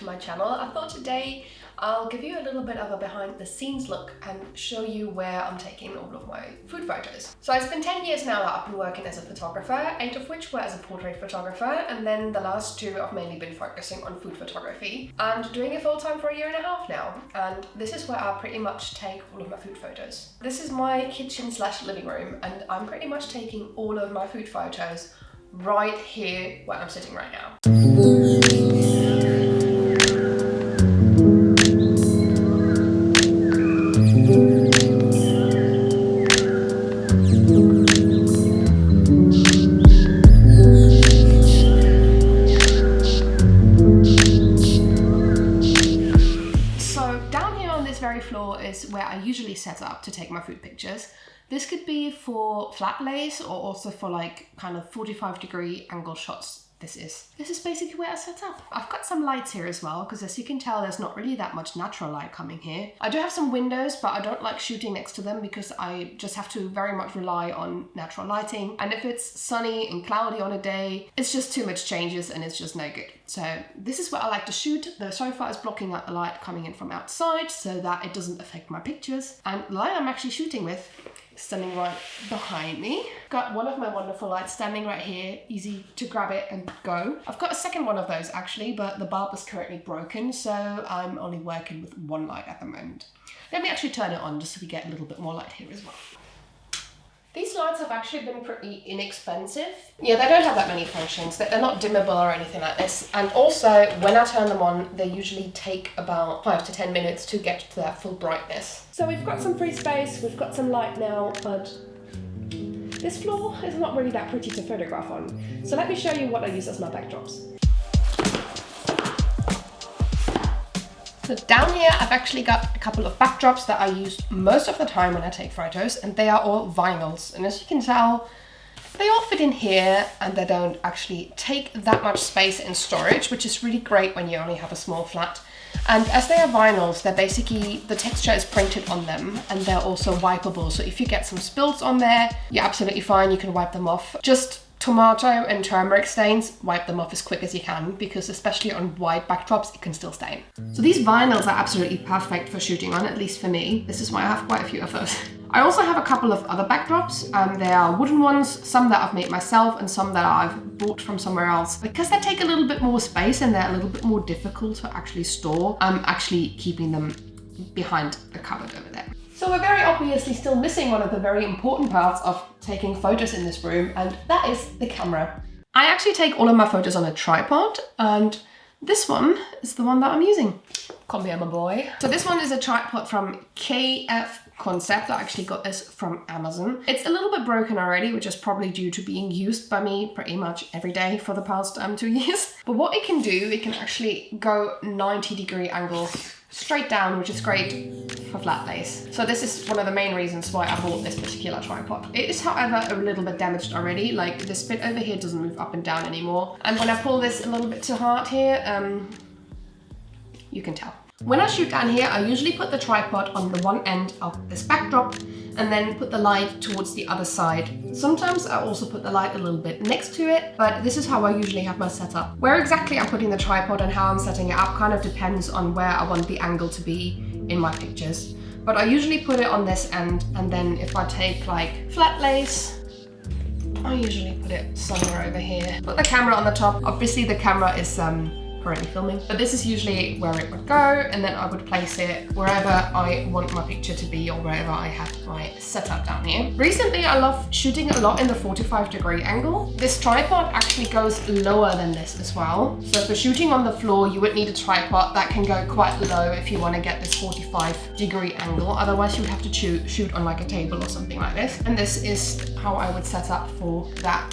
to my channel. I thought today I'll give you a little bit of a behind the scenes look and show you where I'm taking all of my food photos. So it's been 10 years now that I've been working as a photographer, 8 of which were as a portrait photographer, and then the last 2 I've mainly been focusing on food photography and doing it full time for 1.5 years now. And this is where I pretty much take all of my food photos. This is my kitchen / living room, and I'm pretty much taking all of my food photos right here where I'm sitting right now. Floor is where I usually set up to take my food pictures. This could be for flat lays or also for like kind of 45-degree angle shots. This is basically where I set up. I've got some lights here as well, because as you can tell, there's not really that much natural light coming here. I do have some windows, but I don't like shooting next to them because I just have to very much rely on natural lighting. And if it's sunny and cloudy on a day, it's just too much changes and it's just no good. So this is where I like to shoot. The sofa is blocking out the light coming in from outside so that it doesn't affect my pictures. And the light I'm actually shooting with is standing right behind me. Got one of my wonderful lights standing right here, easy to grab it and go. I've got a second one of those actually, but the bulb is currently broken, so I'm only working with one light at the moment. Let me actually turn it on just so we get a little bit more light here as well. These lights have actually been pretty inexpensive. Yeah, they don't have that many functions. They're not dimmable or anything like this. And also, when I turn them on, they usually take about 5 to 10 minutes to get to their full brightness. So we've got some free space, we've got some light now, but this floor is not really that pretty to photograph on. So let me show you what I use as my backdrops. So down here, I've actually got a couple of backdrops that I use most of the time when I take photos, and they are all vinyls. And as you can tell, they all fit in here and they don't actually take that much space in storage, which is really great when you only have a small flat. And as they are vinyls, they're basically, the texture is printed on them and they're also wipeable. So if you get some spills on there, you're absolutely fine, you can wipe them off. Just tomato and turmeric stains, wipe them off as quick as you can, because especially on white backdrops, it can still stain. So these vinyls are absolutely perfect for shooting on, at least for me. This is why I have quite a few of those. I also have a couple of other backdrops. They are wooden ones, some that I've made myself and some that I've bought from somewhere else. Because they take a little bit more space and they're a little bit more difficult to actually store, I'm actually keeping them behind a cupboard over there. So we're very obviously still missing one of the very important parts of taking photos in this room, and that is the camera. I actually take all of my photos on a tripod, and this one is the one that I'm using. Come here, my boy. So this one is a tripod from KF Concept. I actually got this from Amazon. It's a little bit broken already, which is probably due to being used by me pretty much every day for the past 2 years. But what it can do, it can actually go 90-degree angles straight down, which is great for flat lays. So this is one of the main reasons why I bought this particular tripod. It is, however, a little bit damaged already. Like this bit over here doesn't move up and down anymore. And when I pull this a little bit too hard here, you can tell. When I shoot down here, I usually put the tripod on the one end of this backdrop and then put the light towards the other side. Sometimes I also put the light a little bit next to it, but this is how I usually have my setup. Where exactly I'm putting the tripod and how I'm setting it up kind of depends on where I want the angle to be in my pictures. But I usually put it on this end, and then if I take like flat lays, I usually put it somewhere over here. Put the camera on the top. Obviously the camera is currently filming, but this is usually where it would go, and then I would place it wherever I want my picture to be or wherever I have my setup down here. Recently I love shooting a lot in the 45-degree angle. This tripod actually goes lower than this as well, so for shooting on the floor you would need a tripod that can go quite low if you want to get this 45-degree angle. Otherwise you would have to shoot on like a table or something like this, and this is how I would set up for that.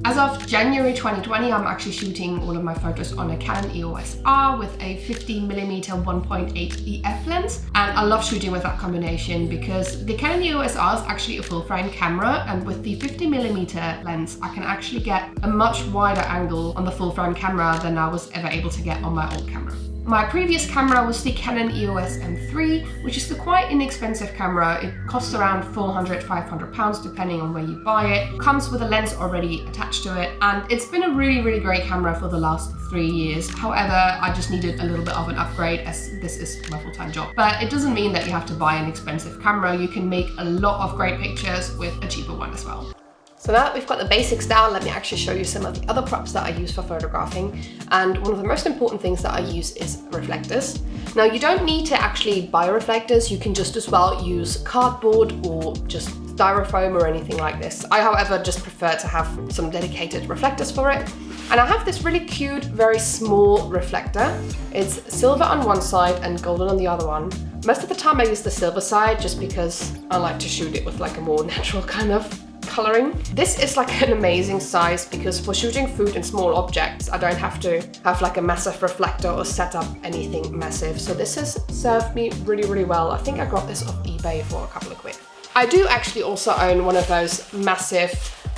As of January 2020, I'm actually shooting all of my photos on a Canon EOS R with a 50mm 1.8 EF lens. And I love shooting with that combination because the Canon EOS R is actually a full frame camera, and with the 50mm lens, I can actually get a much wider angle on the full frame camera than I was ever able to get on my old camera. My previous camera was the Canon EOS M3, which is the quite inexpensive camera. It costs around £400–500 depending on where you buy it. Comes with a lens already attached to it, and it's been a really great camera for the last 3 years. However, I just needed a little bit of an upgrade as this is my full-time job. But it doesn't mean that you have to buy an expensive camera. You can make a lot of great pictures with a cheaper one as well. So now that we've got the basics down, let me actually show you some of the other props that I use for photographing. And one of the most important things that I use is reflectors. Now, you don't need to actually buy reflectors. You can just as well use cardboard or just styrofoam or anything like this. I, however, just prefer to have some dedicated reflectors for it. And I have this really cute, very small reflector. It's silver on one side and golden on the other one. Most of the time I use the silver side just because I like to shoot it with like a more natural kind of coloring. This is like an amazing size because for shooting food and small objects, I don't have to have like a massive reflector or set up anything massive. So this has served me really well. I think I got this off eBay for a couple of quid. I do actually also own one of those massive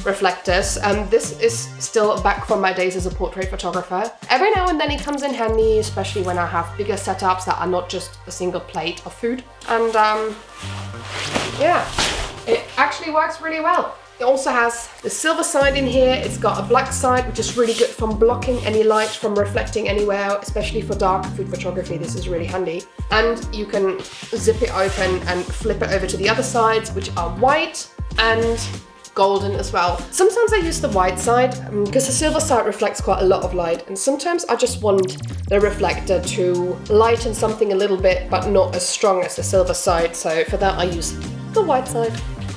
reflectors, and this is still back from my days as a portrait photographer. Every now and then it comes in handy, especially when I have bigger setups that are not just a single plate of food. And yeah, it actually works really well. It also has the silver side in here. It's got a black side, which is really good from blocking any light from reflecting anywhere, especially for dark food photography. This is really handy. And you can zip it open and flip it over to the other sides, which are white and golden as well. Sometimes I use the white side because the silver side reflects quite a lot of light, and sometimes I just want the reflector to lighten something a little bit, but not as strong as the silver side. So for that I use the white side.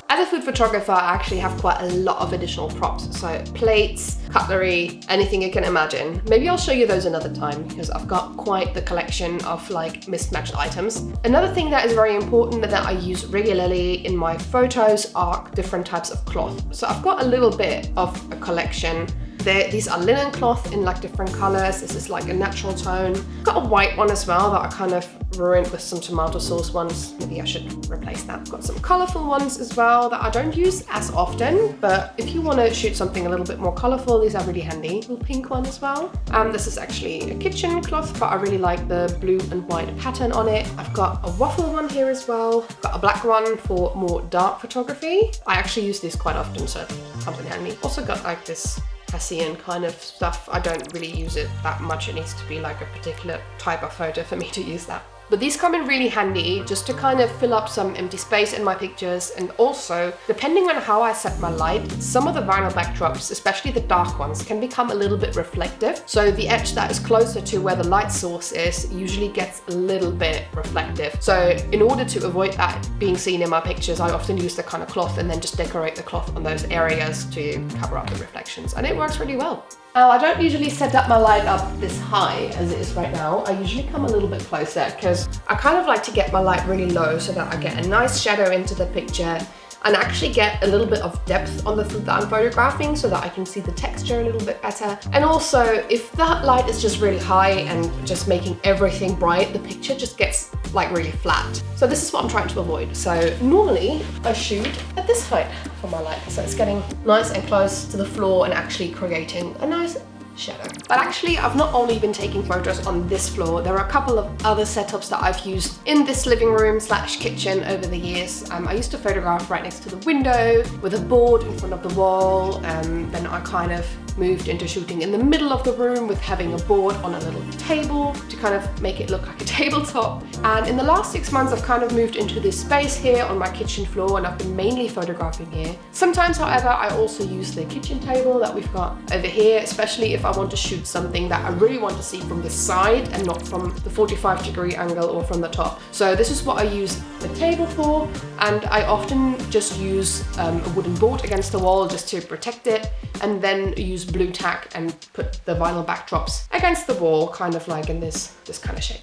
As a food photographer, I actually have quite a lot of additional props. So plates, cutlery, anything you can imagine. Maybe I'll show you those another time because I've got quite the collection of like mismatched items. Another thing that is very important that I use regularly in my photos are different types of cloth. So I've got a little bit of a collection. These are linen cloth in like different colors. This is like a natural tone. I've got a white one as well that I kind of ruined with some tomato sauce ones. Maybe I should replace that. I've got some colorful ones as well that I don't use as often, but if you want to shoot something a little bit more colorful, these are really handy. Little pink one as well. This is actually a kitchen cloth, but I really like the blue and white pattern on it. I've got a waffle one here as well. I've got a black one for more dark photography. I actually use these quite often, so it comes in handy. Also got like this Hessian kind of stuff. I don't really use it that much. It needs to be like a particular type of photo for me to use that. But these come in really handy just to kind of fill up some empty space in my pictures, and also, depending on how I set my light, some of the vinyl backdrops, especially the dark ones, can become a little bit reflective. So the edge that is closer to where the light source is usually gets a little bit reflective. So in order to avoid that being seen in my pictures, I often use the kind of cloth and then just decorate the cloth on those areas to cover up the reflections, and it works really well. Now, I don't usually set up my light up this high as it is right now. I usually come a little bit closer because I kind of like to get my light really low so that I get a nice shadow into the picture and actually get a little bit of depth on the food that I'm photographing so that I can see the texture a little bit better. And also, if that light is just really high and just making everything bright, the picture just gets like really flat. So this is what I'm trying to avoid. So normally I shoot at this height for my light. So it's getting nice and close to the floor and actually creating a nice shadow. But actually, I've not only been taking photos on this floor, there are a couple of other setups that I've used in this living room / kitchen over the years. I used to photograph right next to the window with a board in front of the wall, and then I kind of moved into shooting in the middle of the room with having a board on a little table to kind of make it look like a tabletop. And in the last 6 months, I've kind of moved into this space here on my kitchen floor, and I've been mainly photographing here. Sometimes, however, I also use the kitchen table that we've got over here, especially if I want to shoot something that I really want to see from the side and not from the 45-degree angle or from the top. So this is what I use the table for, and I often just use a wooden board against the wall just to protect it, and then use blue tack and put the vinyl backdrops against the wall, kind of like in this kind of shape.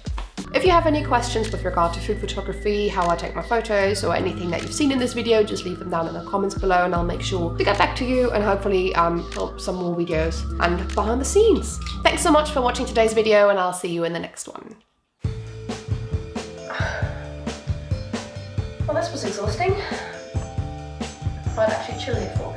If you have any questions with regard to food photography, how I take my photos, or anything that you've seen in this video, just leave them down in the comments below and I'll make sure to get back to you and hopefully film some more videos and behind the scenes. Thanks so much for watching today's video, and I'll see you in the next one. Well, this was exhausting. I'd actually chill here for